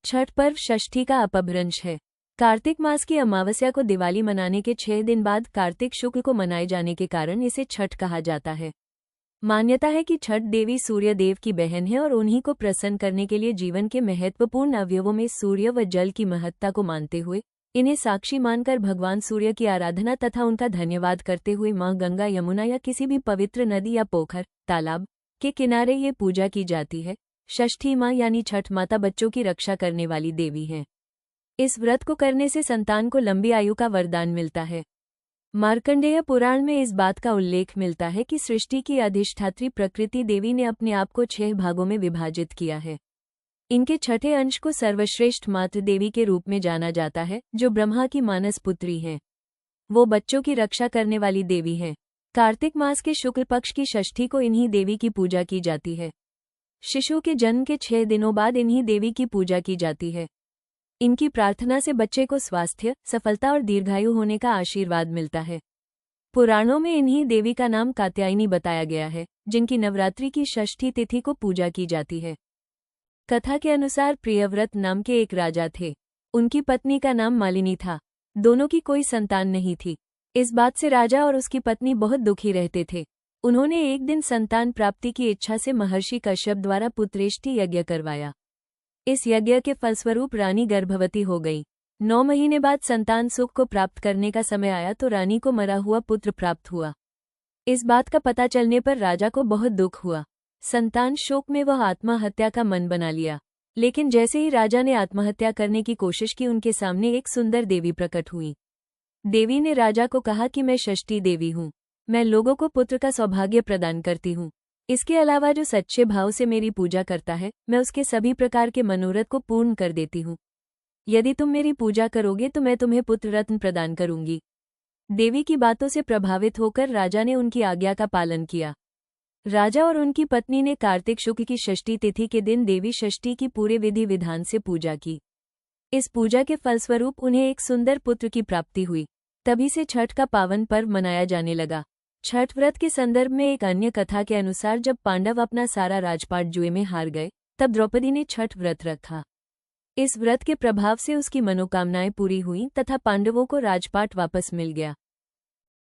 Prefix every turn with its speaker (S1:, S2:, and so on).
S1: छठ पर्व षष्ठी का अपभ्रंश है। कार्तिक मास की अमावस्या को दिवाली मनाने के 6 दिन बाद कार्तिक शुक्ल को मनाए जाने के कारण इसे छठ कहा जाता है। मान्यता है कि छठ देवी सूर्य देव की बहन है और उन्हीं को प्रसन्न करने के लिए जीवन के महत्वपूर्ण अवयवों में सूर्य व जल की महत्ता को मानते हुए इन्हें साक्षी मानकर भगवान सूर्य की आराधना तथा उनका धन्यवाद करते हुए माँ गंगा, यमुना या किसी भी पवित्र नदी या पोखर, तालाब के किनारे ये पूजा की जाती है। षष्ठी माँ यानी छठ माता बच्चों की रक्षा करने वाली देवी हैं। इस व्रत को करने से संतान को लंबी आयु का वरदान मिलता है। मार्कंडेय पुराण में इस बात का उल्लेख मिलता है कि सृष्टि की अधिष्ठात्री प्रकृति देवी ने अपने आप को 6 भागों में विभाजित किया है। इनके छठे अंश को सर्वश्रेष्ठ मातृ देवी के रूप में जाना जाता है, जो ब्रह्मा की मानस पुत्री हैं। वो बच्चों की रक्षा करने वाली देवी हैं। कार्तिक मास के शुक्ल पक्ष की षष्ठी को इन्हीं देवी की पूजा की जाती है। शिशु के जन्म के 6 दिनों बाद इन्हीं देवी की पूजा की जाती है। इनकी प्रार्थना से बच्चे को स्वास्थ्य, सफलता और दीर्घायु होने का आशीर्वाद मिलता है। पुराणों में इन्हीं देवी का नाम कात्यायनी बताया गया है, जिनकी नवरात्रि की षष्ठी तिथि को पूजा की जाती है। कथा के अनुसार प्रियव्रत नाम के एक राजा थे। उनकी पत्नी का नाम मालिनी था। दोनों की कोई संतान नहीं थी। इस बात से राजा और उसकी पत्नी बहुत दुखी रहते थे। उन्होंने एक दिन संतान प्राप्ति की इच्छा से महर्षि कश्यप द्वारा पुत्रेष्टि यज्ञ करवाया। इस यज्ञ के फलस्वरूप रानी गर्भवती हो गई। 9 महीने बाद संतान सुख को प्राप्त करने का समय आया तो रानी को मरा हुआ पुत्र प्राप्त हुआ। इस बात का पता चलने पर राजा को बहुत दुख हुआ। संतान शोक में वह आत्महत्या का मन बना लिया। लेकिन जैसे ही राजा ने आत्महत्या करने की कोशिश की, उनके सामने एक सुंदर देवी प्रकट हुई। देवी ने राजा को कहा कि मैं षष्ठी देवी हूँ। मैं लोगों को पुत्र का सौभाग्य प्रदान करती हूँ। इसके अलावा जो सच्चे भाव से मेरी पूजा करता है, मैं उसके सभी प्रकार के मनोरथ को पूर्ण कर देती हूँ। यदि तुम मेरी पूजा करोगे तो मैं तुम्हें पुत्र रत्न प्रदान करूंगी। देवी की बातों से प्रभावित होकर राजा ने उनकी आज्ञा का पालन किया। राजा और उनकी पत्नी ने कार्तिक शुक्ल की षष्ठी तिथि के दिन देवी षष्ठी की पूरे विधि विधान से पूजा की। इस पूजा के फलस्वरूप उन्हें एक सुंदर पुत्र की प्राप्ति हुई। तभी से छठ का पावन पर्व मनाया जाने लगा। छठ व्रत के संदर्भ में एक अन्य कथा के अनुसार जब पांडव अपना सारा राजपाट जुए में हार गए, तब द्रौपदी ने छठ व्रत रखा। इस व्रत के प्रभाव से उसकी मनोकामनाएं पूरी हुईं तथा पांडवों को राजपाट वापस मिल गया।